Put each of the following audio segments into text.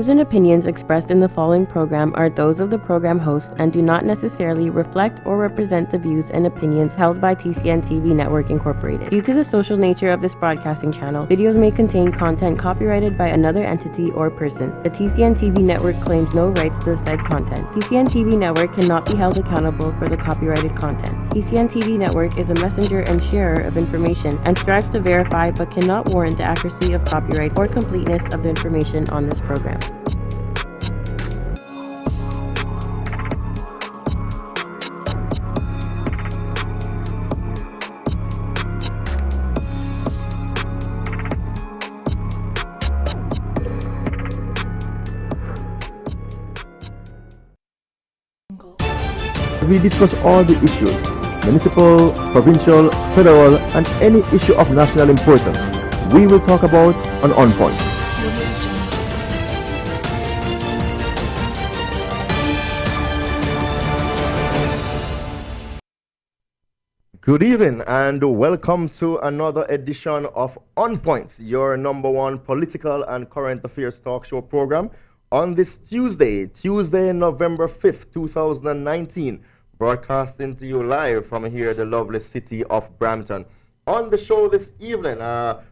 views and opinions expressed in the following program are those of the program host and do not necessarily reflect or represent the views and opinions held by TCN TV Network Incorporated. Due to the social nature of this broadcasting channel, videos may contain content copyrighted by another entity or person. The TCN TV Network claims no rights to the said content. TCN TV Network cannot be held accountable for the copyrighted content. TCN TV Network is a messenger and sharer of information and strives to verify but cannot warrant the accuracy of copyrights or completeness of the information on this program. We discuss all the issues, municipal, provincial, federal, and any issue of national importance. We will talk about on Point. Good evening and welcome to another edition of On Point, your number one political and current affairs talk show program on this Tuesday, November 5th, 2019, broadcasting to you live from here, the lovely city of Brampton. On the show this evening,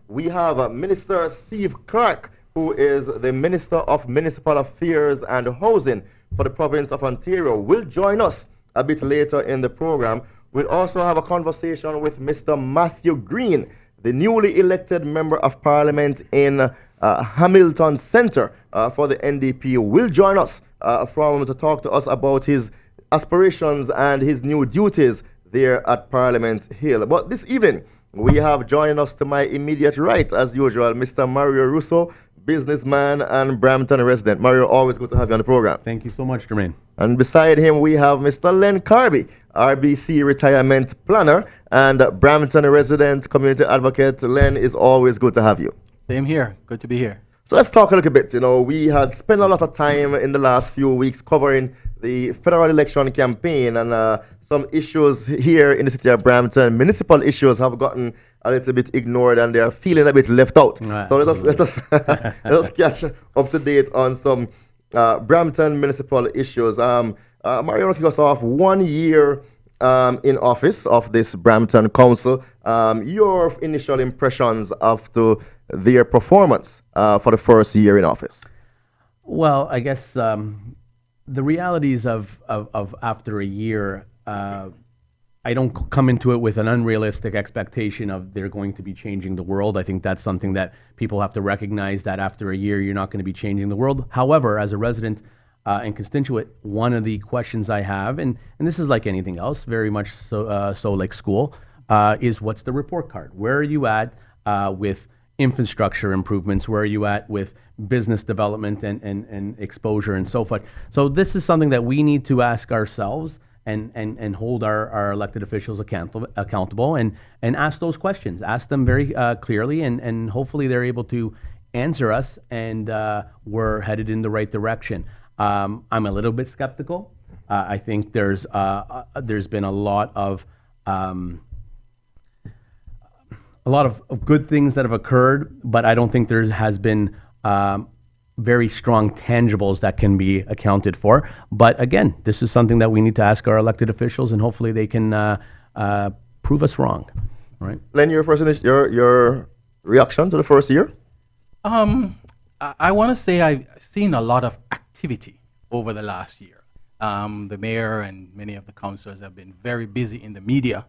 we have Minister Steve Clark, who is the Minister of Municipal Affairs and Housing for the province of Ontario, will join us a bit later in the program. We'll also have a conversation with Mr. Matthew Green, the newly elected Member of Parliament in Hamilton Centre for the NDP, will join us to talk to us about his aspirations and his new duties there at Parliament Hill. But this evening, we have joining us to my immediate right, as usual, Mr. Mario Russo, businessman and Brampton resident. Mario, always good to have you on the program. Thank you so much, Jermaine. And beside him, we have Mr. Len Carby, RBC retirement planner and Brampton resident community advocate. Len, is always good to have you. Same here. Good to be here. So let's talk a little bit. You know, we had spent a lot of time in the last few weeks covering the federal election campaign, and some issues here in the city of Brampton, municipal issues, have gotten a little bit ignored and they're feeling a bit left out. Right, so let us let us catch up to date on some Brampton municipal issues. Mario, kick us off. 1 year in office of this Brampton Council. Your initial impressions after their performance for the first year in office? Well, I guess the realities of after a year, I don't come into it with an unrealistic expectation of they're going to be changing the world. I think that's something that people have to recognize, that after a year, you're not going to be changing the world. However, as a resident and constituent, one of the questions I have, and this is like anything else, very much so like school, is what's the report card? Where are you at with infrastructure improvements? Where are you at with business development and exposure and so forth? So this is something that we need to ask ourselves and hold our elected officials accountable and ask those questions. Ask them very clearly, and hopefully they're able to answer us, and we're headed in the right direction. I'm a little bit skeptical. I think there's been a lot of good things that have occurred, but I don't think there has been very strong tangibles that can be accounted for. But again, this is something that we need to ask our elected officials, and hopefully they can prove us wrong. Right? Len, your reaction to the first year? I want to say I've seen a lot of activity over the last year. The mayor and many of the councillors have been very busy in the media,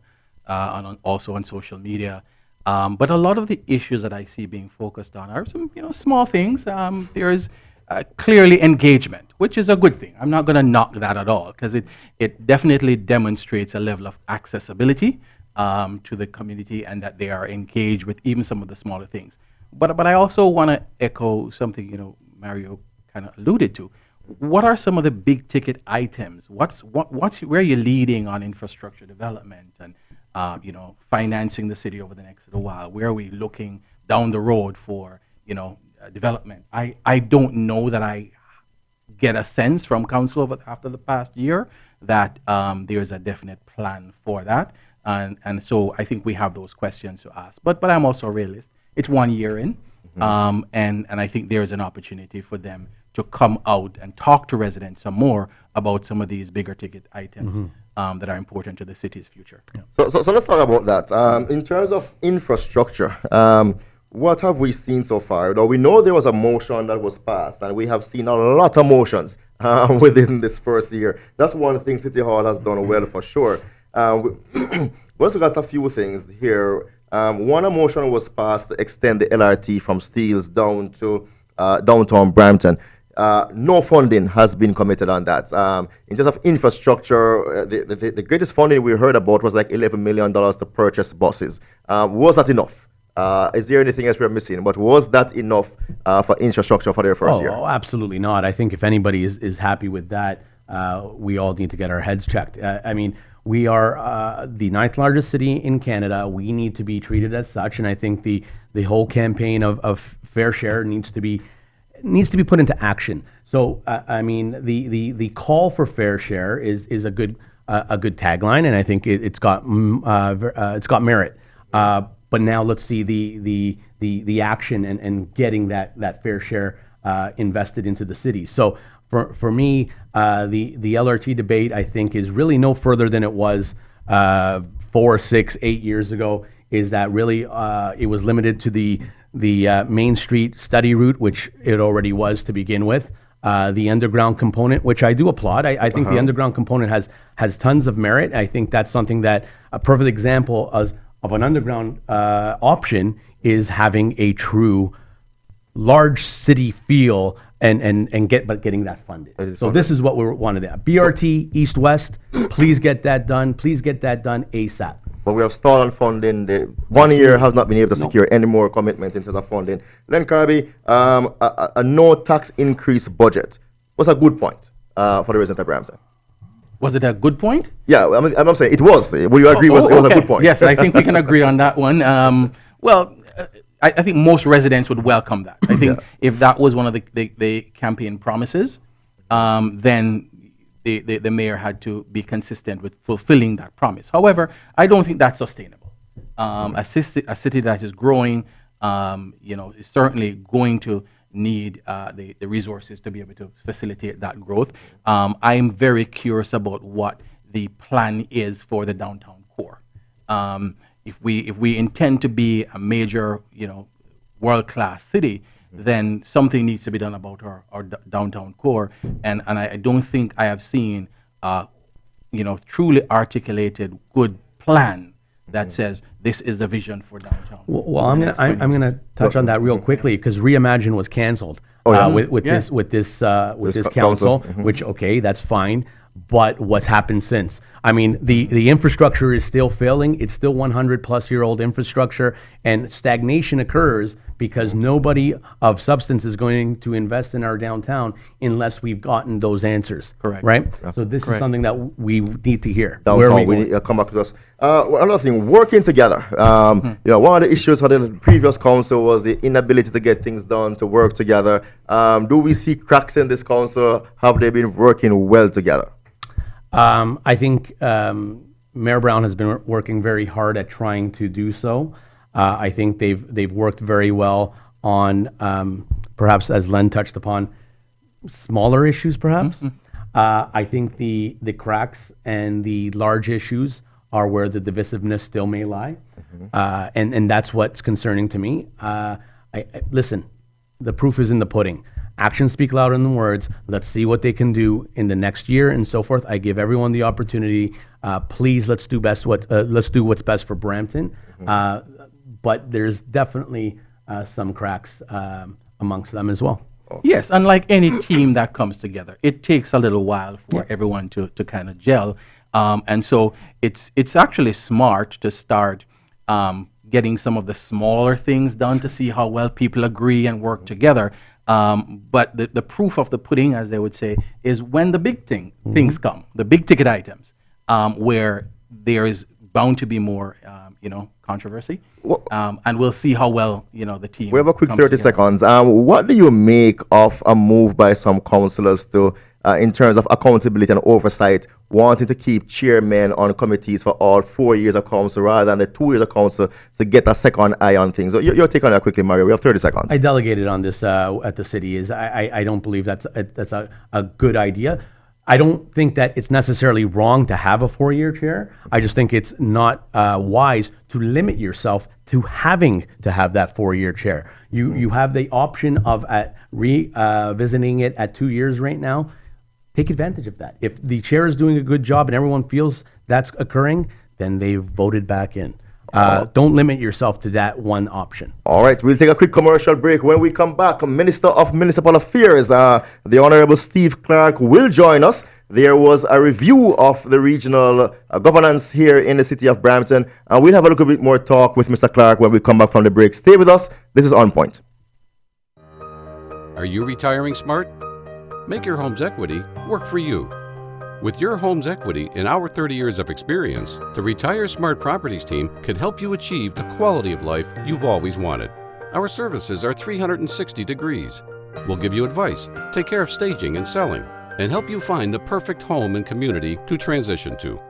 and also on social media. But a lot of the issues that I see being focused on are some, small things. There is clearly engagement, which is a good thing. I'm not going to knock that at all, because it definitely demonstrates a level of accessibility to the community, and that they are engaged with even some of the smaller things. But I also want to echo something Mario kind of alluded to. What are some of the big ticket items? Where are you leading on infrastructure development and financing the city over the next little while? Where are we looking down the road for, development? I don't know that I get a sense from council after the past year that there's a definite plan for that. And so I think we have those questions to ask. But I'm also a realist. It's 1 year in, and I think there's an opportunity for them to come out and talk to residents some more about some of these bigger ticket items that are important to the city's future. So let's talk about that. In terms of infrastructure, what have we seen so far? Now, we know there was a motion that was passed, and we have seen a lot of motions within this first year. That's one thing City Hall has done well for sure. We also got a few things here. One motion was passed to extend the LRT from Steeles down to downtown Brampton. No funding has been committed on that. In terms of infrastructure, the greatest funding we heard about was like $11 million to purchase buses. Was that enough? Is there anything else we're missing? But was that enough for infrastructure for their first year? Oh, absolutely not. I think if anybody is happy with that, we all need to get our heads checked. I mean, we are the 9th largest city in Canada. We need to be treated as such, and I think the whole campaign of fair share needs to be put into action. So I mean, the call for fair share is a good tagline, and I think it's got merit. But now let's see the action and getting that fair share invested into the city. So for me, the LRT debate, I think, is really no further than it was 4, 6, 8 years ago. Is that really it was limited to the Main Street study route, which it already was to begin with. The underground component, which I do applaud. I think the underground component has tons of merit. I think that's something that a perfect example of an underground option is having a true large city feel and getting that funded. So this is what we wanted to have. BRT East-West, please get that done. Please get that done ASAP. But we have stalled on funding. The 1 year has not been able to secure any more commitment in terms of funding. Len Carby, a no tax increase budget was a good point for the resident of Brampton. Was it a good point? Yeah, I'm saying it was. Will you agree it was a good point? Yes, I think we can agree on that one. I think most residents would welcome that. I think if that was one of the campaign promises, then the mayor had to be consistent with fulfilling that promise. However, I don't think that's sustainable. A city that is growing, is certainly going to need the resources to be able to facilitate that growth. I'm very curious about what the plan is for the downtown core. If we intend to be a major, world-class city, then something needs to be done about our downtown core. And I don't think I have seen, truly articulated good plan that says this is the vision for downtown. Well, I'm gonna touch on that real quickly because Reimagine was canceled with this council, which that's fine. But what's happened since? I mean, the infrastructure is still failing. It's still 100-plus-year-old infrastructure, and stagnation occurs because nobody of substance is going to invest in our downtown unless we've gotten those answers. Correct. Right? Yeah. So this is something that we need to hear. Downtown, we need to come back to us. Another thing, working together. One of the issues for the previous council was the inability to get things done, to work together. Do we see cracks in this council? Have they been working well together? I think Mayor Brown has been working very hard at trying to do so. I think they've worked very well on, perhaps as Len touched upon, smaller issues perhaps. I think the cracks and the large issues are where the divisiveness still may lie. And that's what's concerning to me. Listen, the proof is in the pudding. Actions speak louder than words. Let's see what they can do in the next year and so forth. I give everyone the opportunity. Please, let's do what's best for Brampton. But there's definitely some cracks amongst them as well. Yes, and like any team that comes together, it takes a little while for everyone to kind of gel. And so it's actually smart to start getting some of the smaller things done to see how well people agree and work together. But the proof of the pudding, as they would say, is when the big things come, the big ticket items, where there is bound to be more, controversy. And we'll see how well, the team. We have a quick 30 seconds. What do you make of a move by some councillors to in terms of accountability and oversight, wanting to keep chairmen on committees for all 4 years of council rather than the 2 years of council to get a second eye on things. So your take on that quickly, Mario. We have 30 seconds. I delegated on this at the city. I don't believe that's a good idea. I don't think that it's necessarily wrong to have a 4-year chair. I just think it's not wise to limit yourself to having to have that 4-year chair. You have the option of revisiting it at 2 years right now. Take advantage of that. If the chair is doing a good job and everyone feels that's occurring, then they've voted back in. Don't limit yourself to that one option. All right, we'll take a quick commercial break. When we come back, Minister of Municipal Affairs, the Honorable Steve Clark, will join us. There was a review of the regional governance here in the city of Brampton, and we'll have a little bit more talk with Mr. Clark when we come back from the break. Stay with us. This is On Point. Are you retiring smart? Make your home's equity work for you. With your home's equity and our 30 years of experience, the Retire Smart Properties team can help you achieve the quality of life you've always wanted. Our services are 360 degrees. We'll give you advice, take care of staging and selling, and help you find the perfect home and community to transition to.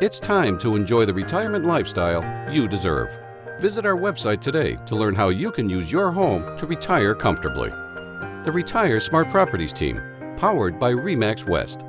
It's time to enjoy the retirement lifestyle you deserve. Visit our website today to learn how you can use your home to retire comfortably. The Retire Smart Properties team, powered by RE/MAX West.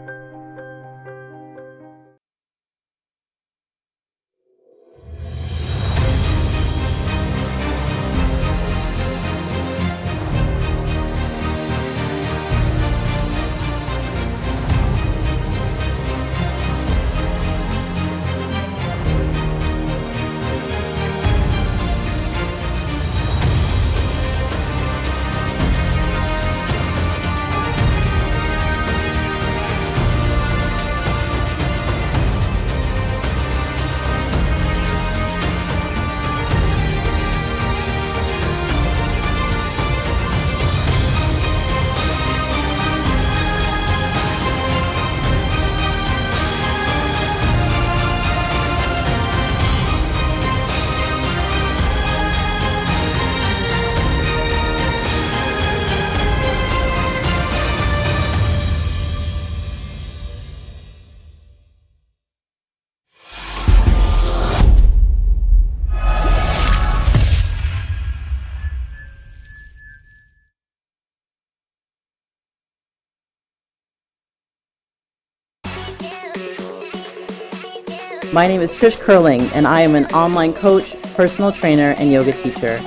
My name is Trish Curling, and I am an online coach, personal trainer, and yoga teacher,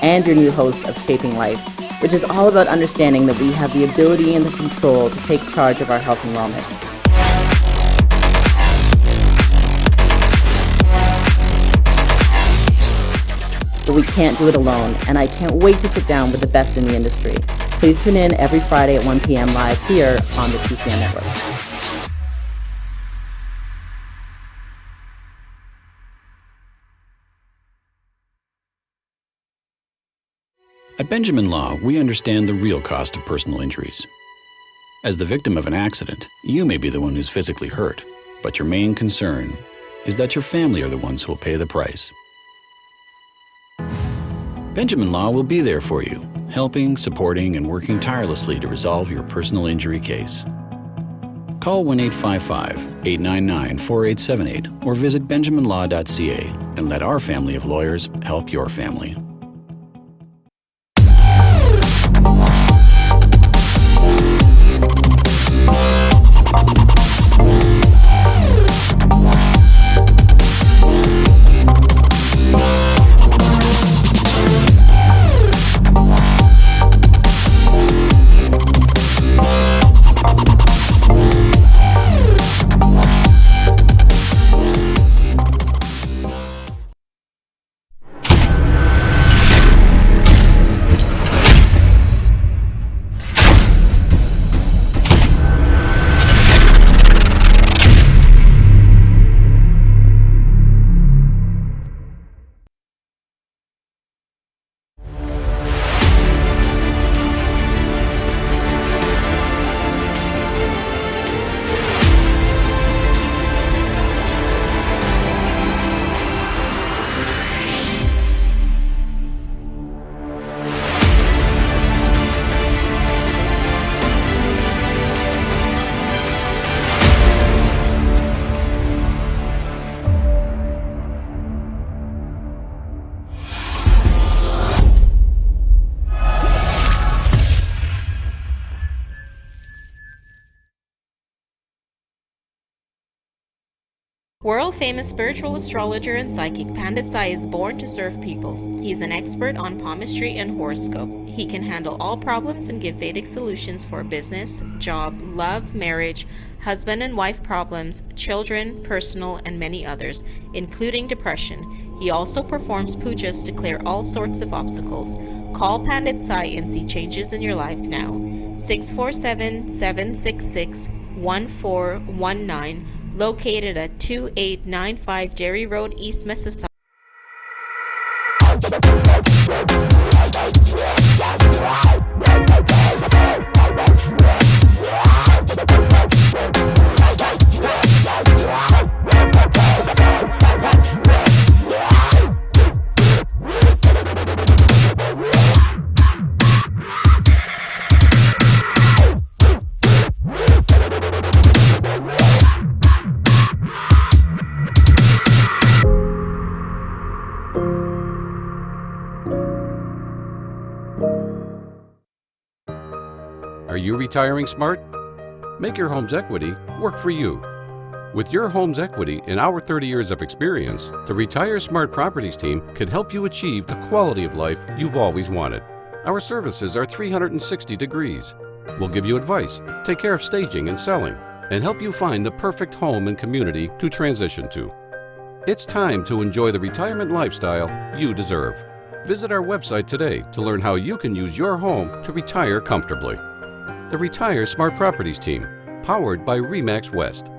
and your new host of Shaping Life, which is all about understanding that we have the ability and the control to take charge of our health and wellness. But we can't do it alone, and I can't wait to sit down with the best in the industry. Please tune in every Friday at 1 p.m. live here on the TCN Network. At Benjamin Law, we understand the real cost of personal injuries. As the victim of an accident, you may be the one who's physically hurt, but your main concern is that your family are the ones who will pay the price. Benjamin Law will be there for you, helping, supporting, and working tirelessly to resolve your personal injury case. Call 1-855-899-4878 or visit benjaminlaw.ca and let our family of lawyers help your family. World-famous spiritual astrologer and psychic Pandit Sai is born to serve people. He's an expert on palmistry and horoscope. He can handle all problems and give Vedic solutions for business, job, love, marriage, husband and wife problems, children, personal, and many others, including depression. He also performs pujas to clear all sorts of obstacles. Call Pandit Sai and see changes in your life now. 647-766-1419, located at 2895 Jerry Road, East Mississauga. Are you retiring smart? Make your home's equity work for you. With your home's equity and our 30 years of experience, the Retire Smart Properties team can help you achieve the quality of life you've always wanted. Our services are 360 degrees. We'll give you advice, take care of staging and selling, and help you find the perfect home and community to transition to. It's time to enjoy the retirement lifestyle you deserve. Visit our website today to learn how you can use your home to retire comfortably. The Retire Smart Properties team, powered by RE/MAX West.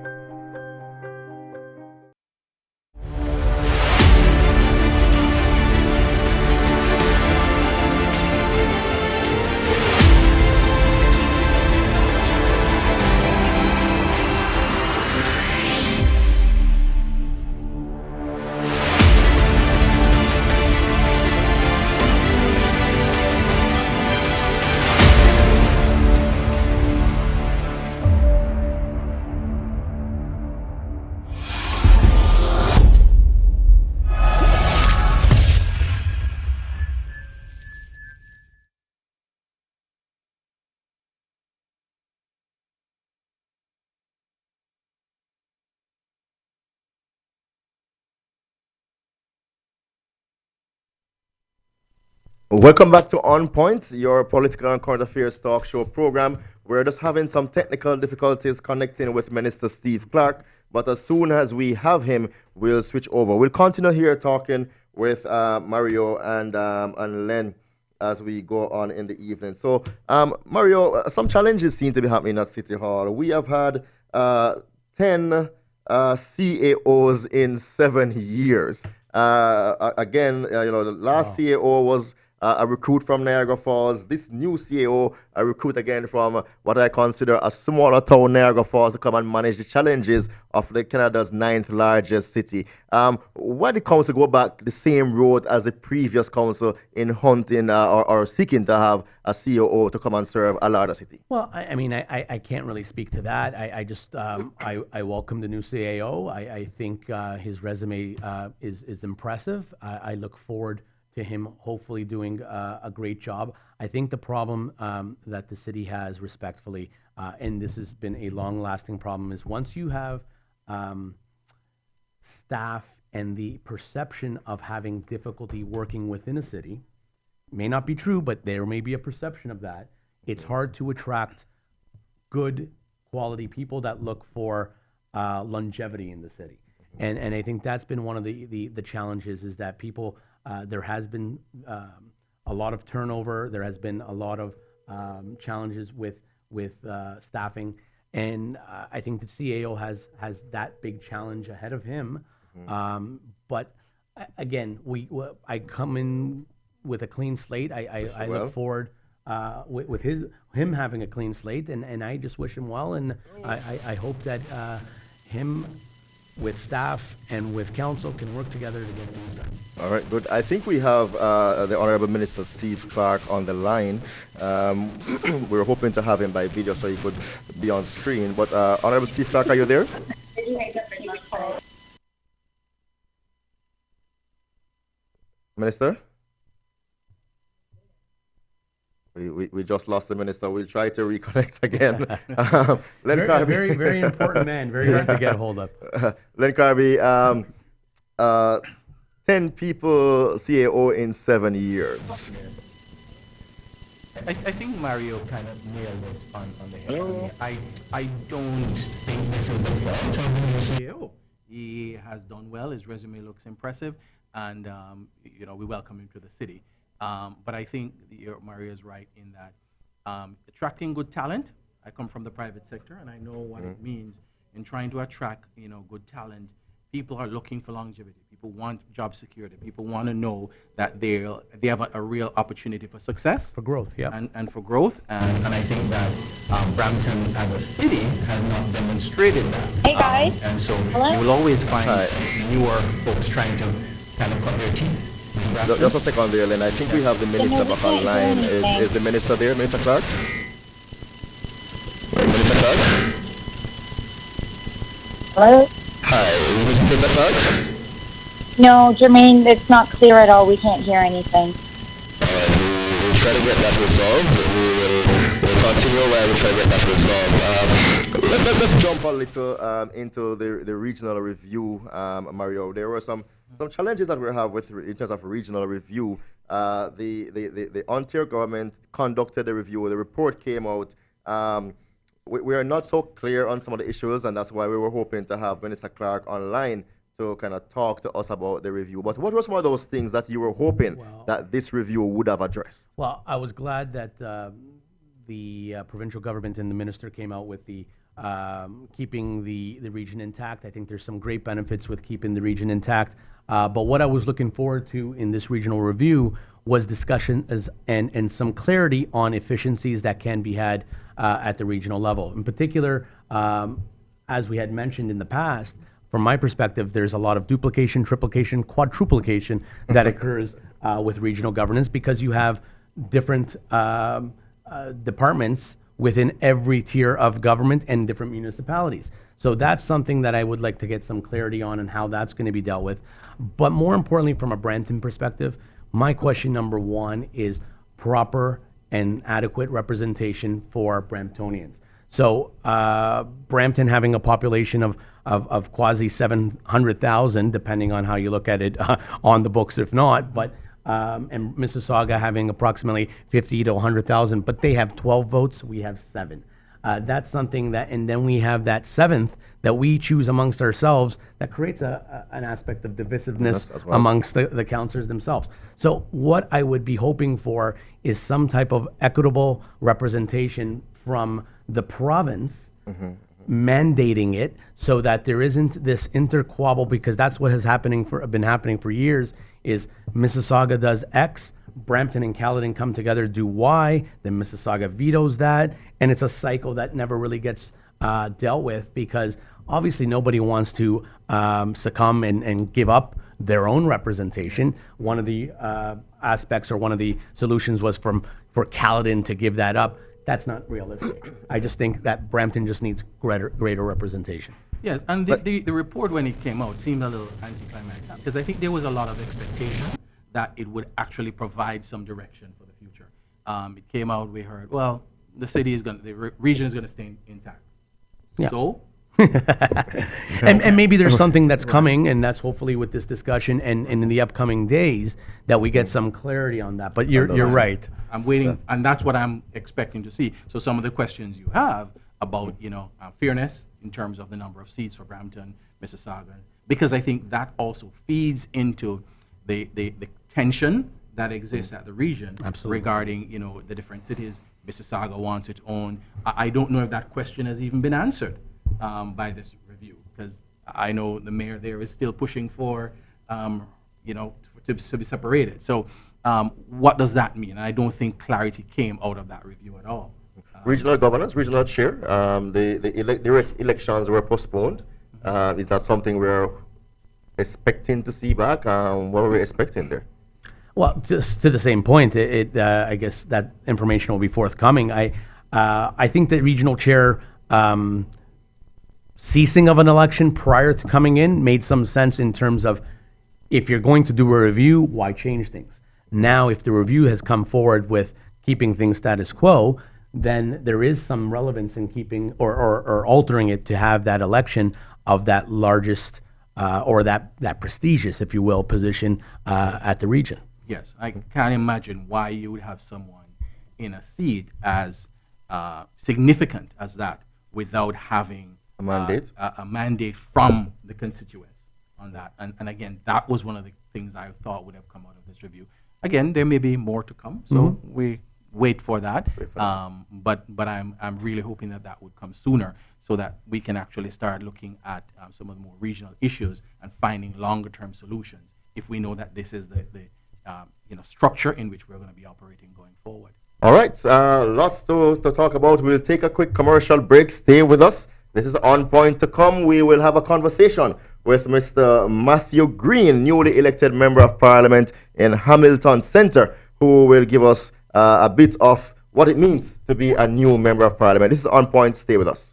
Welcome back to On Point, your political and current affairs talk show program. We're just having some technical difficulties connecting with Minister Steve Clark, but as soon as we have him, we'll switch over. We'll continue here talking with Mario and Len as we go on in the evening. So, Mario, some challenges seem to be happening at City Hall. We have had 10 CAOs in 7 years. Again, the last CAO was a recruit from Niagara Falls. This new CAO, a recruit again from what I consider a smaller town, Niagara Falls, to come and manage the challenges of Canada's 9th largest city. Why did council go back the same road as the previous council in hunting or seeking to have a COO to come and serve a larger city? Well, I can't really speak to that. I just I welcome the new CAO. I think his resume is impressive. I look forward to him hopefully doing a great job. I think the problem that the city has, respectfully, and this has been a long-lasting problem, is once you have staff and the perception of having difficulty working within a city, may not be true, but there may be a perception of that, it's hard to attract good quality people that look for longevity in the city. And I think that's been one of the challenges, is that people, there has been a lot of turnover, there has been a lot of challenges with staffing, and I think the CAO has that big challenge ahead of him. But again, I come in with a clean slate. I look forward with him having a clean slate, and I just wish him well, and I hope that him with staff and with council can work together to get things done. All right, good. I think we have the Honorable Minister Steve Clark on the line. We're hoping to have him by video so he could be on screen. But Honorable Steve Clark, are you there? Minister? We just lost the minister. We'll try to reconnect again. Len Very, Carby. very important man. Very hard to get a hold of. Len Carby, 10 people CAO in 7 years. I think Mario kind of nailed it on the head. I don't think this is the fault of the new CEO. He has done well. His resume looks impressive, and we welcome him to the city. But I think Mario is right in that attracting good talent. I come from the private sector, and I know what it means in trying to attract good talent. People are looking for longevity. People want job security. People want to know that they have a real opportunity for success. For growth, yeah. And for growth. And I think that Brampton as a city has not demonstrated that. Hey, guys. And so Hello? you will always find newer folks trying to kind of cut their teeth. Just a second there, Len. I think we have the minister back online. Is the minister there, Minister Clark? Minister Clark? Hello? Hi, Minister Clark? No, Jermaine, it's not clear at all. We can't hear anything. We'll try to get that resolved. We'll continue while we try to get that resolved. Let's jump a little into the regional review, Mario. There were some challenges that we have in terms of regional review. The Ontario government conducted a review. The report came out. We are not so clear on some of the issues, and that's why we were hoping to have Minister Clark online to kind of talk to us about the review. But what were some of those things that you were hoping that this review would have addressed? Well, I was glad that the provincial government and the minister came out with the keeping the region intact. I think there's some great benefits with keeping the region intact. But what I was looking forward to in this regional review was discussion and some clarity on efficiencies that can be had at the regional level. In particular, as we had mentioned in the past, from my perspective, there's a lot of duplication, triplication, quadruplication that occurs with regional governance because you have different departments within every tier of government and different municipalities. So that's something that I would like to get some clarity on and how that's going to be dealt with. But more importantly, from a Brampton perspective, my question number one is proper and adequate representation for Bramptonians. So Brampton having a population of quasi 700,000, depending on how you look at it on the books, if not, but and Mississauga having approximately 50 to 100,000, but they have 12 votes, we have 7. That's something that, and then we have that 7th that we choose amongst ourselves that creates an aspect of divisiveness amongst the councillors themselves. So what I would be hoping for is some type of equitable representation from the province mandating it so that there isn't this interquabble, because that's what has been happening for years, is Mississauga does X, Brampton and Caledon come together, do Y, then Mississauga vetoes that, and it's a cycle that never really gets dealt with, because obviously nobody wants to succumb and give up their own representation. One of the aspects, or one of the solutions, was for Caledon to give that up. That's not realistic. I just think that Brampton just needs greater representation. Yes, and the report, when it came out, seemed a little anticlimactic, because I think there was a lot of expectation that it would actually provide some direction for the future. It came out, we heard, well, the region is going to stay intact. Yeah. So? and maybe there's something that's coming, and that's hopefully with this discussion and in the upcoming days that we get some clarity on that. But you're right. I'm waiting, and that's what I'm expecting to see. So some of the questions you have about, fairness in terms of the number of seats for Brampton, Mississauga, because I think that also feeds into the tension that exists at the region. Absolutely. Regarding, the different cities. Mississauga wants its own. I don't know if that question has even been answered by this review, because I know the mayor there is still pushing for, to be separated. So what does that mean? I don't think clarity came out of that review at all. Regional governance, regional chair, the elections were postponed. Is that something we're expecting to see back? What are we expecting there? Well, just to the same point, I guess that information will be forthcoming. I think that regional chair ceasing of an election prior to coming in made some sense in terms of, if you're going to do a review, why change things? Now, if the review has come forward with keeping things status quo, then there is some relevance in keeping or altering it to have that election of that largest or that prestigious, if you will, position at the region. Yes, I can't imagine why you would have someone in a seat as significant as that without having A mandate? a mandate from the constituents on that. And again, that was one of the things I thought would have come out of this review. Again, there may be more to come, so we wait for that. But I'm really hoping that that would come sooner so that we can actually start looking at some of the more regional issues and finding longer term solutions if we know that this is the structure in which we're going to be operating going forward. All right, lots to talk about. We'll take a quick commercial break. Stay with us. This is On Point. To come, we will have a conversation with Mr. Matthew Green, newly elected Member of Parliament in Hamilton Centre, who will give us a bit of what it means to be a new Member of Parliament. This is On Point. Stay with us.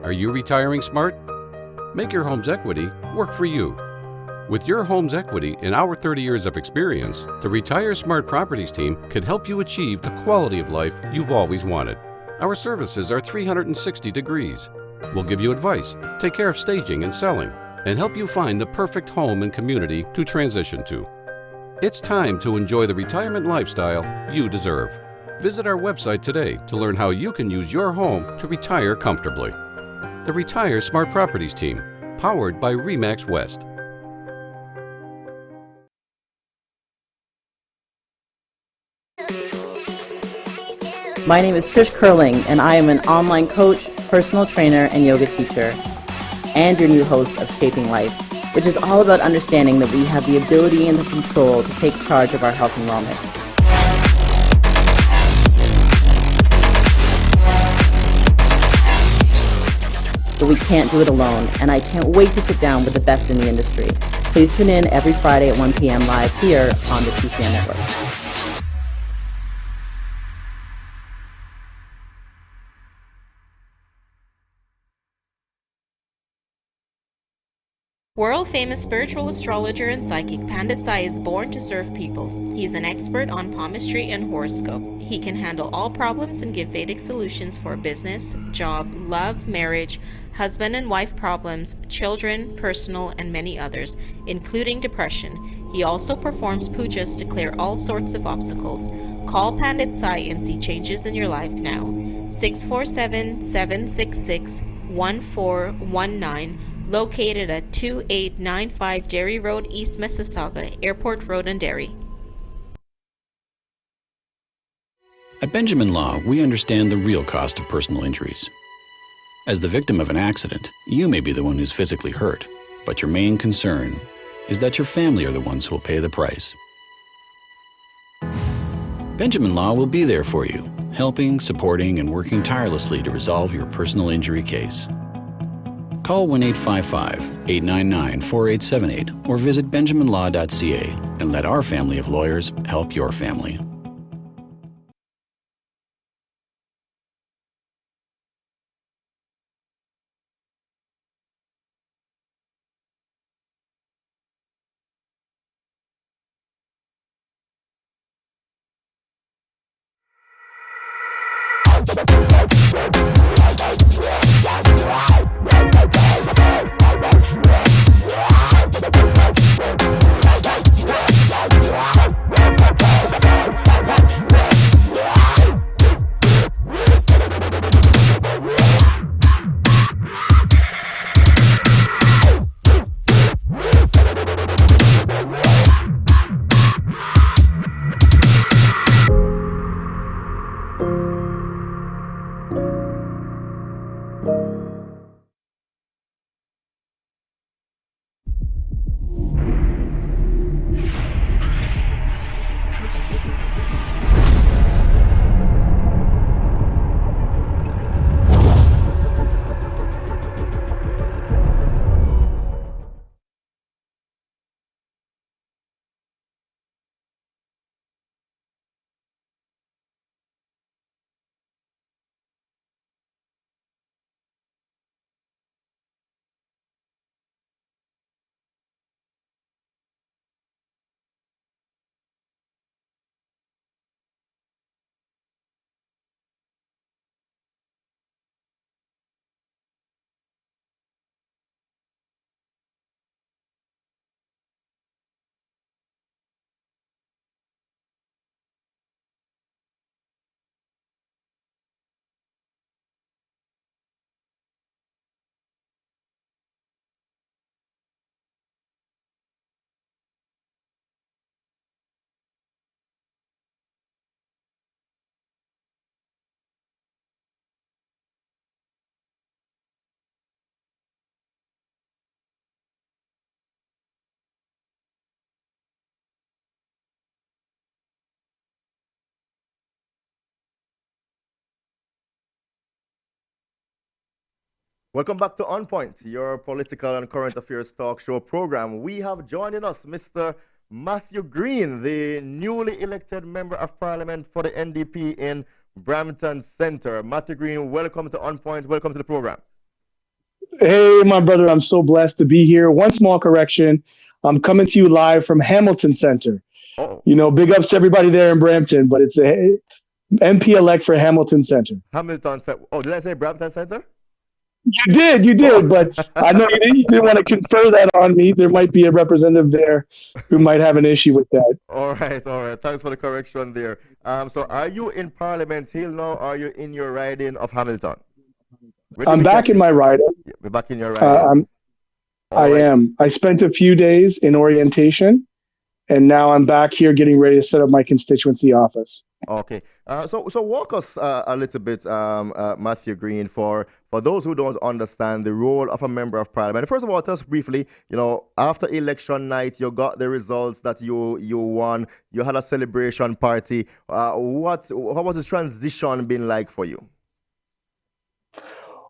Are you retiring smart? Make your home's equity work for you. With your home's equity and our 30 years of experience, the Retire Smart Properties team can help you achieve the quality of life you've always wanted. Our services are 360 degrees. We'll give you advice, take care of staging and selling, and help you find the perfect home and community to transition to. It's time to enjoy the retirement lifestyle you deserve. Visit our website today to learn how you can use your home to retire comfortably. The Retire Smart Properties team, powered by RE/MAX West. My name is Trish Curling, and I am an online coach, personal trainer, and yoga teacher, and your new host of Shaping Life, which is all about understanding that we have the ability and the control to take charge of our health and wellness. But we can't do it alone, and I can't wait to sit down with the best in the industry. Please tune in every Friday at 1 p.m. live here on the TCN Network. World-famous spiritual astrologer and psychic Pandit Sai is born to serve people. He's an expert on palmistry and horoscope. He can handle all problems and give Vedic solutions for business, job, love, marriage, husband and wife problems, children, personal, and many others, including depression. He also performs pujas to clear all sorts of obstacles. Call Pandit Sai and see changes in your life now. 647-766-1419. Located at 2895 Derry Road, East Mississauga, Airport Road and Derry. At Benjamin Law, we understand the real cost of personal injuries. As the victim of an accident, you may be the one who's physically hurt, but your main concern is that your family are the ones who will pay the price. Benjamin Law will be there for you, helping, supporting, and working tirelessly to resolve your personal injury case. Call 1-855-899-4878 or visit benjaminlaw.ca and let our family of lawyers help your family. Welcome back to On Point, your political and current affairs talk show program. We have joining us Mr. Matthew Green, the newly elected member of parliament for the NDP in Brampton Centre. Matthew Green, welcome to On Point. Welcome to the program. Hey, my brother, I'm so blessed to be here. One small correction. I'm coming to you live from Hamilton Centre. Oh. You know, big ups to everybody there in Brampton, but it's the MP-elect for Hamilton Centre. Hamilton Centre. Oh, did I say Brampton Centre? You did, but I know you didn't want to confer that on me. There might be a representative there who might have an issue with that. All right. Thanks for the correction there. So are you in Parliament Hill now, or are you in your riding of Hamilton? I'm back in my riding. We're back in your riding. I am. I spent a few days in orientation, and now I'm back here getting ready to set up my constituency office. Okay. So walk us a little bit, Matthew Green, for those who don't understand the role of a member of parliament. First of all, tell us briefly, after election night, you got the results that you won. You had a celebration party. How was the transition been like for you?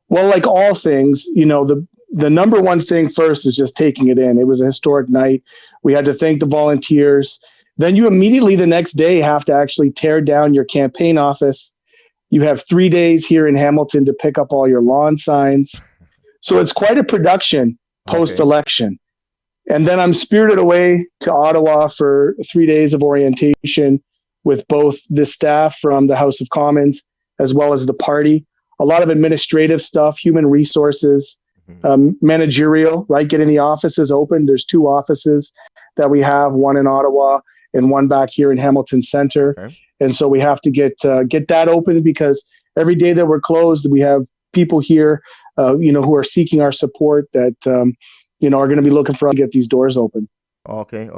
Well, like all things, the number one thing first is just taking it in. It was a historic night. We had to thank the volunteers. Then you immediately the next day have to actually tear down your campaign office. You have 3 days here in Hamilton to pick up all your lawn signs. So it's quite a production post-election. And then I'm spirited away to Ottawa for 3 days of orientation with both the staff from the House of Commons as well as the party. A lot of administrative stuff, human resources, managerial, right? Getting the offices open. There's 2 offices that we have, one in Ottawa and one back here in Hamilton Centre. Okay. And so we have to get that open, because every day that we're closed, we have people here, who are seeking our support that, are going to be looking for us to get these doors open. Okay.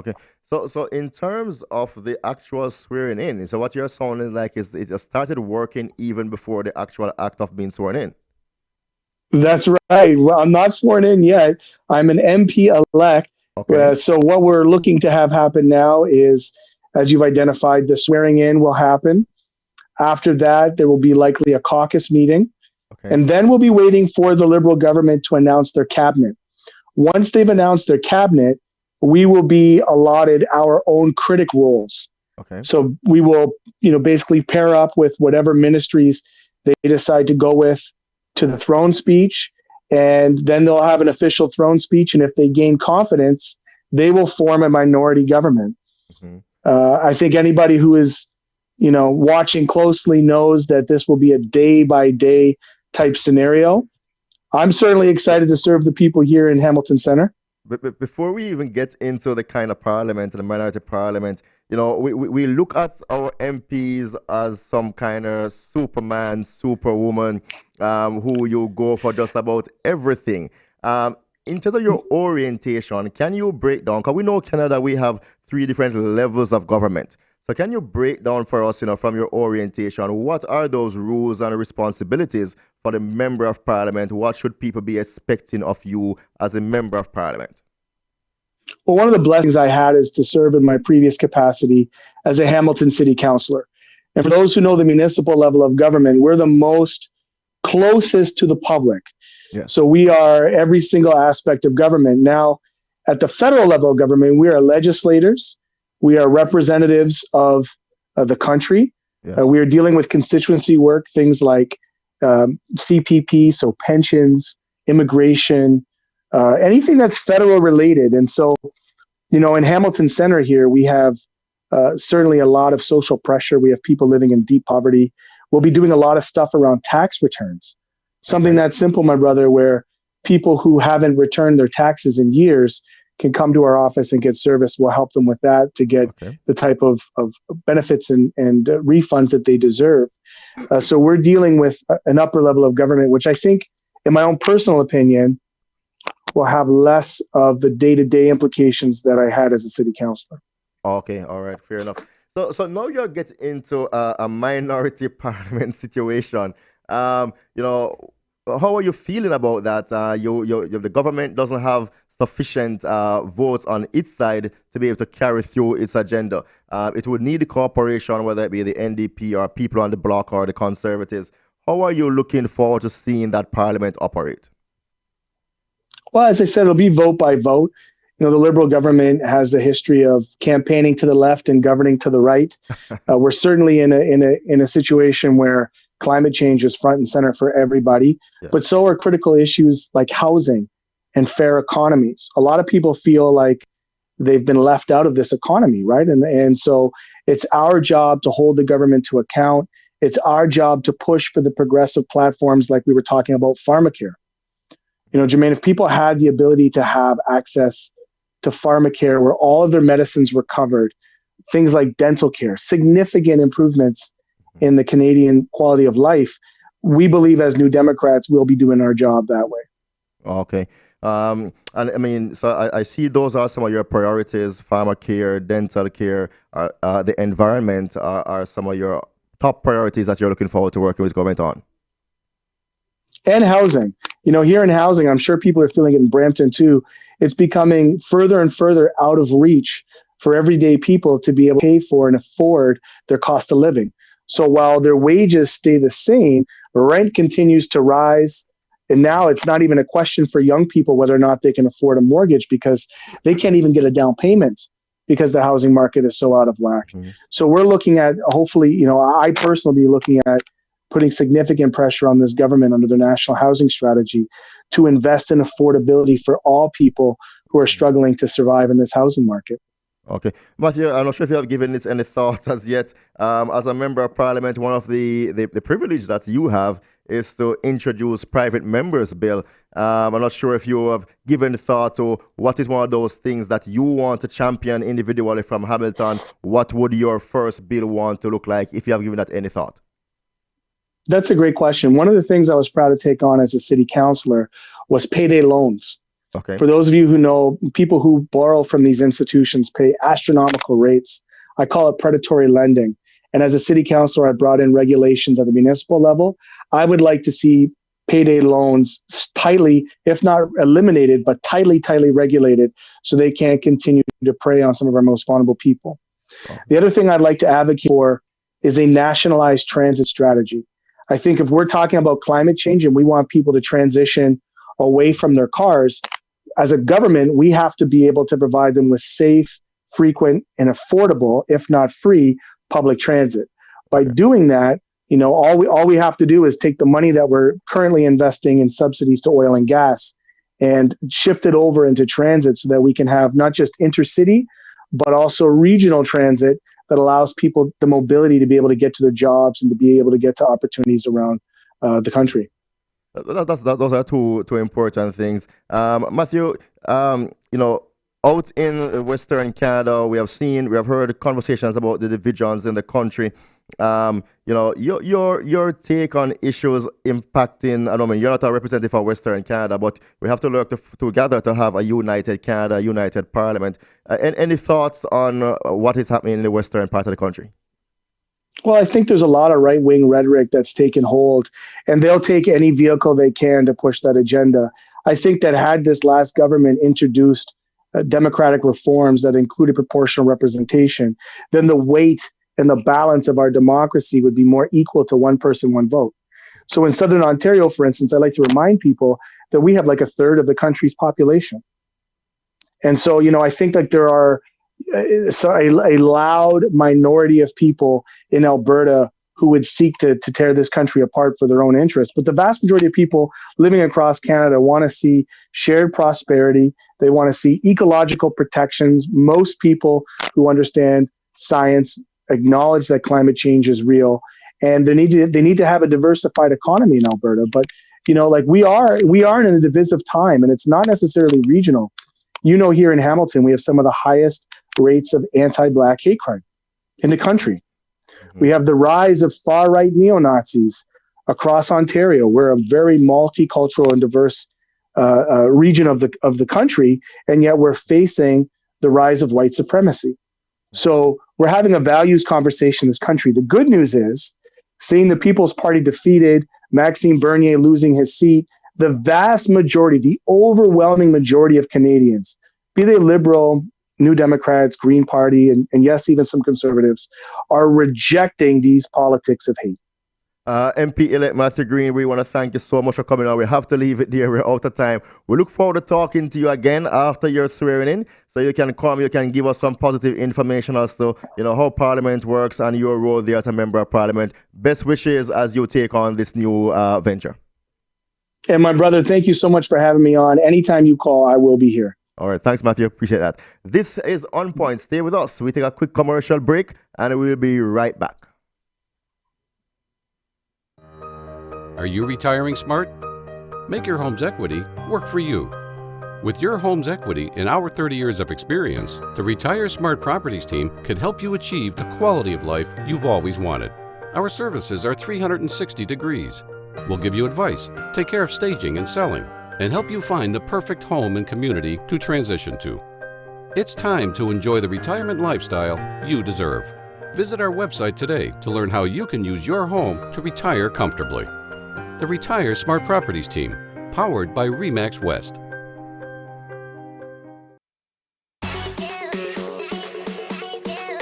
So in terms of the actual swearing in, so what you're sounding like is it started working even before the actual act of being sworn in. That's right. Well, I'm not sworn in yet. I'm an MP-elect. Okay. So what we're looking to have happen now is, as you've identified, the swearing in will happen. After that, there will be likely a caucus meeting. Okay. And then we'll be waiting for the Liberal government to announce their cabinet. Once they've announced their cabinet, we will be allotted our own critic roles. Okay. So we will, basically pair up with whatever ministries they decide to go with to the throne speech. And then they'll have an official throne speech. And if they gain confidence, they will form a minority government. Mm-hmm. I think anybody who is, watching closely knows that this will be a day-by-day type scenario. I'm certainly excited to serve the people here in Hamilton Centre. But before we even get into the kind of parliament, the minority parliament, we look at our MPs as some kind of Superman, Superwoman, who you go for just about everything. In terms of your orientation, can you break down, because we know Canada, we have 3 different levels of government. So can you break down for us, from your orientation, what are those rules and responsibilities for the member of parliament? What should people be expecting of you as a member of parliament? Well, one of the blessings I had is to serve in my previous capacity as a Hamilton City Councillor. And for those who know the municipal level of government, we're the most closest to the public. Yeah. So we are every single aspect of government. Now, at the federal level of government, we are legislators. We are representatives of the country. Yeah. We are dealing with constituency work, things like CPP, so pensions, immigration, anything that's federal related. And so, in Hamilton Centre here, we have certainly a lot of social pressure. We have people living in deep poverty. We'll be doing a lot of stuff around tax returns. Something that's simple, my brother, where people who haven't returned their taxes in years can come to our office and get service. We'll help them with that to get the type of benefits and refunds that they deserve. So we're dealing with an upper level of government, which I think, in my own personal opinion, will have less of the day-to-day implications that I had as a city councillor. Okay, all right, fair enough. So now you're getting into a minority parliament situation. How are you feeling about that? The government doesn't have sufficient votes on its side to be able to carry through its agenda. It would need the cooperation, whether it be the NDP or people on the bloc or the Conservatives. How are you looking forward to seeing that parliament operate? Well, as I said, it'll be vote by vote. The Liberal government has a history of campaigning to the left and governing to the right. We're certainly in a situation where climate change is front and center for everybody, but so are critical issues like housing and fair economies. A lot of people feel like they've been left out of this economy, right? And so it's our job to hold the government to account. It's our job to push for the progressive platforms like we were talking about pharmacare. Jermaine, if people had the ability to have access to pharmacare where all of their medicines were covered, things like dental care, significant improvements in the Canadian quality of life, we believe as New Democrats, we'll be doing our job that way. Okay. And I mean, so I see those are some of your priorities: pharmacare, dental care, the environment are some of your top priorities that you're looking forward to working with government on. And housing. Here in housing, I'm sure people are feeling it in Brampton too. It's becoming further and further out of reach for everyday people to be able to pay for and afford their cost of living. So while their wages stay the same, rent continues to rise. And now it's not even a question for young people whether or not they can afford a mortgage, because they can't even get a down payment because the housing market is so out of whack. Mm-hmm. So we're looking at, hopefully, I personally be looking at putting significant pressure on this government under the national housing strategy to invest in affordability for all people who are struggling to survive in this housing market. Okay. Matthew, I'm not sure if you have given this any thoughts as yet. As a member of parliament, one of the privileges that you have is to introduce private members' bill. I'm not sure if you have given thought to what is one of those things that you want to champion individually from Hamilton. What would your first bill want to look like, if you have given that any thought? That's a great question. One of the things I was proud to take on as a city councillor was payday loans. Okay. For those of you who know, people who borrow from these institutions pay astronomical rates. I call it predatory lending. And as a city councillor, I brought in regulations at the municipal level. I would like to see payday loans tightly, if not eliminated, but tightly regulated so they can't continue to prey on some of our most vulnerable people. Okay. The other thing I'd like to advocate for is a nationalized transit strategy. I think if we're talking about climate change and we want people to transition away from their cars, as a government, we have to be able to provide them with safe, frequent, and affordable, if not free, public transit. By doing that, all we have to do is take the money that we're currently investing in subsidies to oil and gas and shift it over into transit so that we can have not just intercity, but also regional transit that allows people the mobility to be able to get to their jobs and to be able to get to opportunities around the country. Those are two important things. Matthew, out in Western Canada, we have heard conversations about the divisions in the country. Your take on issues impacting, you're not a representative for Western Canada, but we have to work together to have a united Canada, united parliament. Any thoughts on what is happening in the western part of the country? Well, I think there's a lot of right-wing rhetoric that's taken hold, and they'll take any vehicle they can to push that agenda. I think that had this last government introduced democratic reforms that included proportional representation, then the weight and the balance of our democracy would be more equal to one person, one vote. So in Southern Ontario, for instance, I like to remind people that we have like a third of the country's population. And so, I think that there are a loud minority of people in Alberta who would seek to tear this country apart for their own interests. But the vast majority of people living across Canada want to see shared prosperity. They want to see ecological protections. Most people who understand science acknowledge that climate change is real, and they need to have a diversified economy in Alberta. But we are in a divisive time, and it's not necessarily regional. Here in Hamilton, we have some of the highest rates of anti-Black hate crime in the country. Mm-hmm. We have the rise of far-right neo-Nazis across Ontario. We're a very multicultural and diverse region of the country, and yet we're facing the rise of white supremacy. So we're having a values conversation in this country. The good news is, seeing the People's Party defeated, Maxime Bernier losing his seat, the vast majority, the overwhelming majority of Canadians, be they Liberal, New Democrats, Green Party, and yes, even some Conservatives, are rejecting these politics of hate. MP-elect Matthew Green, we want to thank you so much for coming on. We have to leave it there. We're out of time. We look forward to talking to you again after your swearing in, so you can come, you can give us some positive information as to how Parliament works and your role there as a member of Parliament. Best wishes as you take on this new venture. And my brother, thank you so much for having me on. Anytime you call, I will be here. All right, thanks, Matthew. Appreciate that. This is On Point. Stay with us. We take a quick commercial break, and we'll be right back. Are you retiring smart? Make your home's equity work for you. With your home's equity and our 30 years of experience, the Retire Smart Properties team can help you achieve the quality of life you've always wanted. Our services are 360 degrees. We'll give you advice, take care of staging and selling, and help you find the perfect home and community to transition to. It's time to enjoy the retirement lifestyle you deserve. Visit our website today to learn how you can use your home to retire comfortably. The Retire Smart Properties team, powered by RE/MAX West.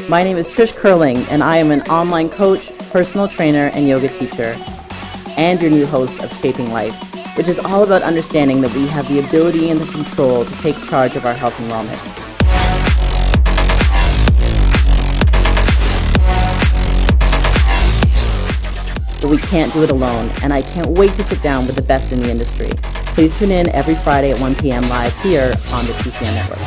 My name is Trish Curling, and I am an online coach, personal trainer, and yoga teacher, and your new host of Shaping Life, which is all about understanding that we have the ability and the control to take charge of our health and wellness. But we can't do it alone, and I can't wait to sit down with the best in the industry. Please tune in every Friday at 1 p.m. live here on the TCN Network.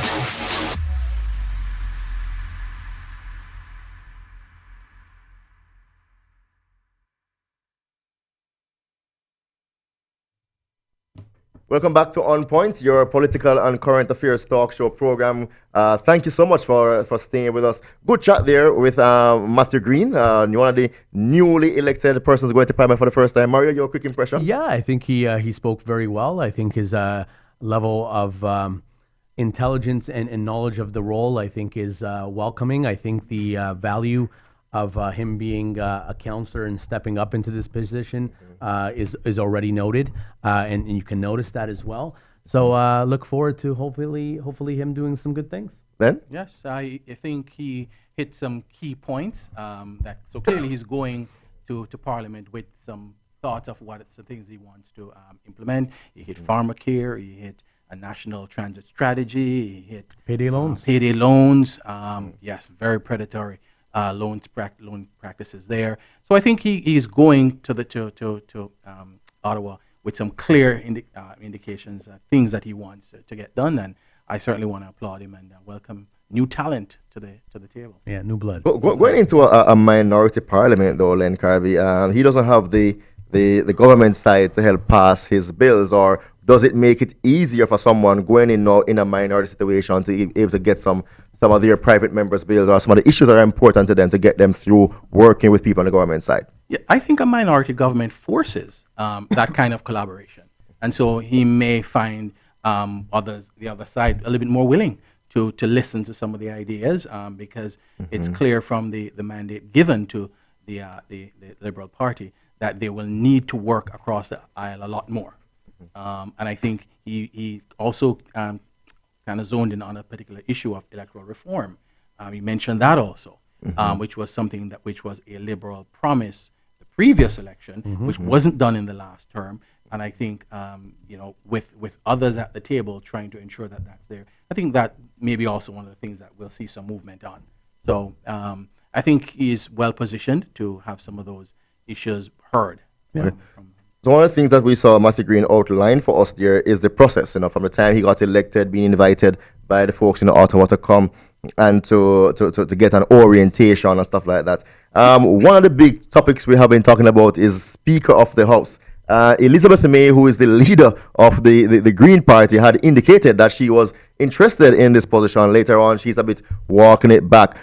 Welcome back to On Point, your political and current affairs talk show program. Thank you so much for staying with us. Good chat there with Matthew Green, one of the newly elected persons going to Parliament for the first time. Mario, your quick impression? Yeah, I think he spoke very well. I think his level of intelligence and knowledge of the role, I think, is welcoming. I think the value of him being a counselor and stepping up into this position is already noted, and you can notice that as well. So look forward to hopefully him doing some good things. Ben? Yes, I think he hit some key points. So clearly he's going to Parliament with some thoughts of what it's the things he wants to implement. He hit pharmacare, he hit a national transit strategy, he hit Payday loans. Payday loans, yes, very predatory. Loan practices there. So I think he's going to Ottawa with some clear indications, things that he wants to get done, and I certainly want to applaud him and welcome new talent to the table. Yeah, new blood. Going into a minority parliament, though, Len Carby, he doesn't have the government side to help pass his bills, or does it make it easier for someone going in now in a minority situation to be able to get some of their private members' bills, or some of the issues that are important to them to get them through working with people on the government side? Yeah, I think a minority government forces that kind of collaboration. And so he may find the other side a little bit more willing to listen to some of the ideas because it's clear from the mandate given to the Liberal Party that they will need to work across the aisle a lot more. And I think he also kind of zoned in on a particular issue of electoral reform. He mentioned that also, which was something which was a Liberal promise the previous election, which wasn't done in the last term. And I think, with others at the table trying to ensure that that's there, I think that may be also one of the things that we'll see some movement on. So I think he's well positioned to have some of those issues heard. Yeah. So one of the things that we saw Matthew Green outline for us there is the process, from the time he got elected, being invited by the folks in Ottawa to come and to get an orientation and stuff like that. One of the big topics we have been talking about is Speaker of the House. Elizabeth May, who is the leader of the Green Party, had indicated that she was interested in this position. Later on, she's a bit walking it back.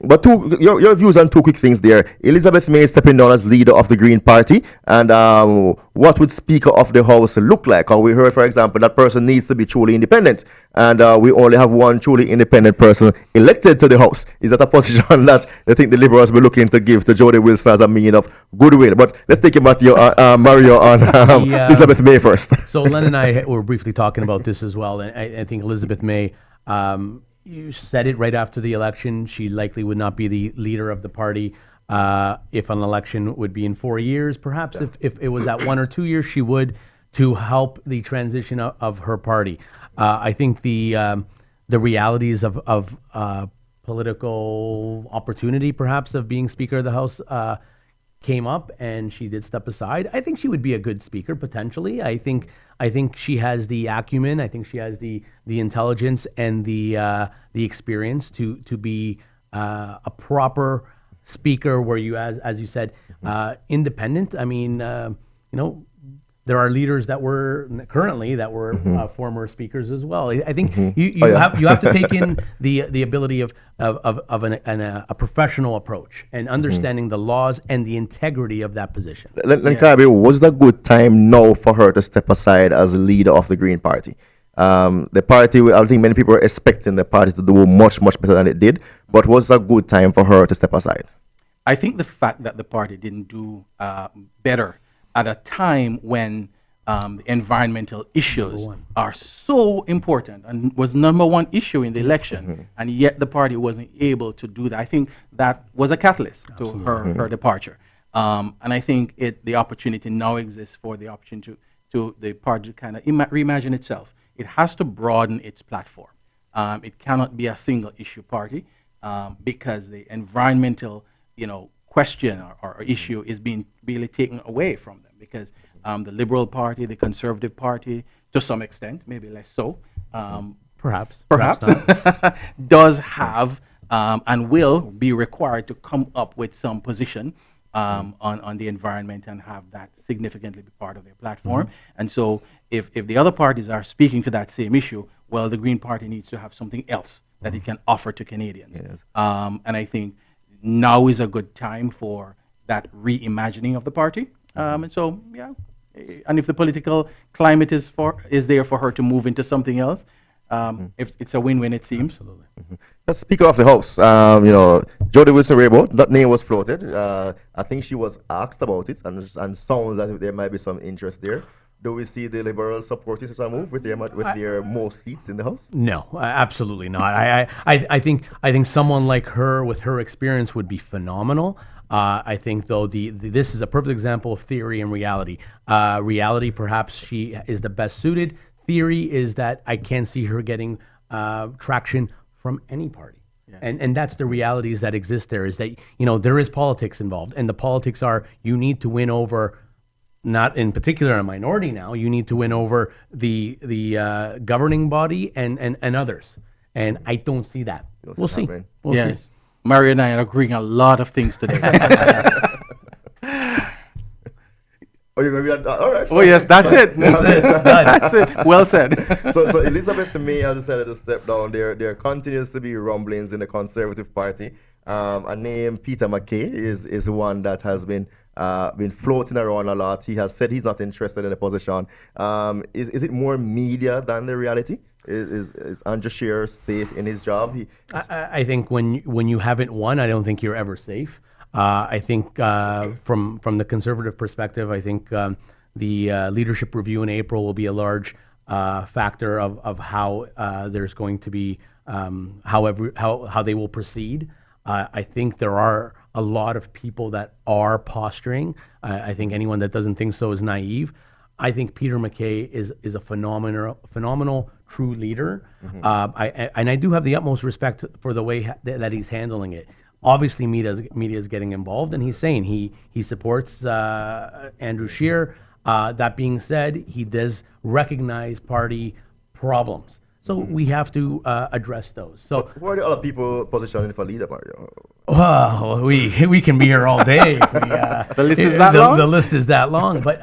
But your views on two quick things there. Elizabeth May stepping down as leader of the Green Party, and what would Speaker of the House look like? And we heard, for example, that person needs to be truly independent, and we only have one truly independent person elected to the House. Is that a position that I think the Liberals will be looking to give to Jody Wilson as a mean of goodwill? But let's take it, Mario, on Elizabeth May first. So Len and I were briefly talking about this as well, and I think Elizabeth May, you said it right after the election, she likely would not be the leader of the party. If an election would be in 4 years, perhaps if it was at 1 or 2 years, she would, to help the transition of her party. I think the realities of political opportunity, perhaps, of being Speaker of the House came up, and she did step aside. I think she would be a good speaker potentially. I think she has the acumen. I think she has the intelligence and the experience to be a proper speaker, where you, as you said, independent. I mean, there are leaders that were currently former speakers as well. I think you have to take in the ability of a professional approach and understanding the laws and the integrity of that position. Len Carby, was the good time now for her to step aside as leader of the Green Party? The party, I think many people were expecting the party to do much better than it did, but was a good time for her to step aside? I think the fact that the party didn't do better at a time when the environmental issues are so important and was number one issue in the election, and yet the party wasn't able to do that. I think that was a catalyst to her departure. And I think the opportunity now exists for the opportunity to the party to kind of reimagine itself. It has to broaden its platform. It cannot be a single issue party because the environmental question or issue is being really taken away from them, because the Liberal Party, the Conservative Party, to some extent, maybe less so, perhaps does have and will be required to come up with some position on the environment and have that significantly be part of their platform. And so if the other parties are speaking to that same issue, well, the Green Party needs to have something else that it can offer to Canadians. Yes. And I think now is a good time for that reimagining of the party. And so, yeah, and if the political climate is there for her to move into something else, if it's a win-win, it seems. Absolutely. Speaker of the House, Jody Wilson-Raybould, that name was floated. I think she was asked about it, and sounds that there might be some interest there. Do we see the Liberals supporting such a move with their most seats in the House? No, absolutely not. I think someone like her with her experience would be phenomenal. I think, though, this is a perfect example of theory and reality. Reality, perhaps she is the best suited. Theory is that I can't see her getting traction from any party. Yeah. And that's the realities that exist there, is that, there is politics involved. And the politics are, you need to win over, not in particular a minority now, you need to win over the governing body and others. And I don't see that. We'll see. We'll see. Mario and I are agreeing a lot of things today. Oh, you're going to be all right. Oh, yes, that's it. That's it. Well said. So Elizabeth May has decided to step down. There continues to be rumblings in the Conservative Party. A name, Peter MacKay, is one that has been floating around a lot. He has said he's not interested in the position. Is it more media than the reality? Is Andrew Scheer safe in his job? I think when you haven't won, I don't think you're ever safe. I think from the Conservative perspective, I think the leadership review in April will be a large factor of how there's going to be how they will proceed. I think there are a lot of people that are posturing. I think anyone that doesn't think so is naive. I think Peter MacKay is a phenomenal true leader. I do have the utmost respect for the way that he's handling it. Obviously, media is getting involved, and he's saying he supports Andrew Scheer. That being said, he does recognize party problems. So we have to address those. So who are the other people positioning for leader, Mario? Well, we can be here all day. The list is that long? The list is that long, but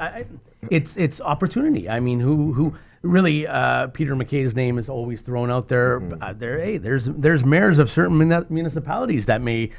it's opportunity. I mean, who really Peter MacKay's name is always thrown out there. There's mayors of certain municipalities that may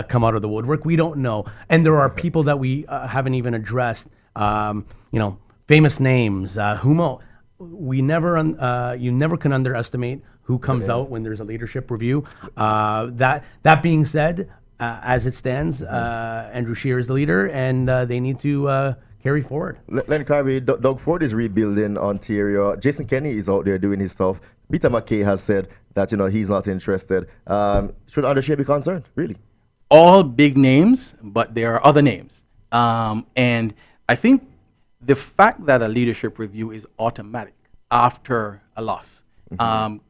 come out of the woodwork. We don't know, and there are people that we haven't even addressed. Famous names. You never can underestimate who comes out when there's a leadership review. That being said, as it stands, Andrew Scheer is the leader, and they need to carry forward. Len Carby, Doug Ford is rebuilding Ontario. Jason Kenney is out there doing his stuff. Peter MacKay has said that he's not interested. Should Andrew Scheer be concerned? Really? all big names, but there are other names. And I think the fact that a leadership review is automatic after a loss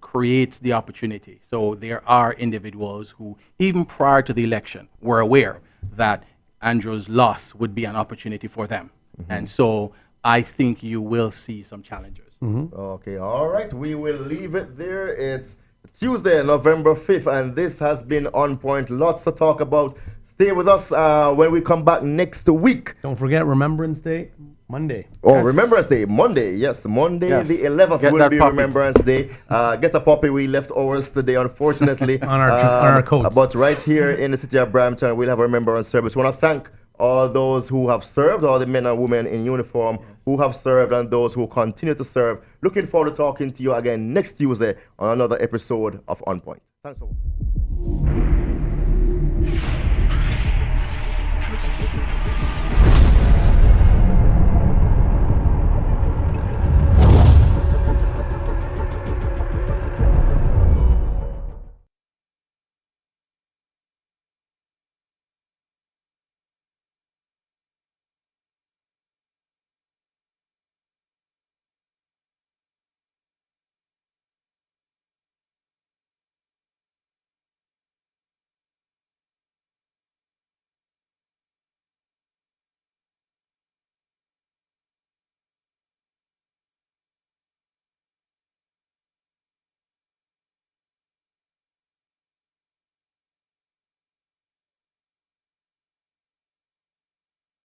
creates the opportunity. So there are individuals who, even prior to the election, were aware that Andrew's loss would be an opportunity for them. And so I think you will see some challengers. Okay, all right. We will leave it there. It's Tuesday, November 5th, and this has been On Point. Lots to talk about. Stay with us when we come back next week. Don't forget Remembrance Day, Monday. Oh, Remembrance Day, Monday. Yes, Monday the 11th Get will that be puppy. Remembrance Day. Get a puppy. We left ours today, unfortunately. On our coats. But right here in the city of Brampton, we'll have a Remembrance service. We want to thank all those who have served, all the men and women in uniform who have served, and those who continue to serve. Looking forward to talking to you again next Tuesday on another episode of On Point. Thanks for watching.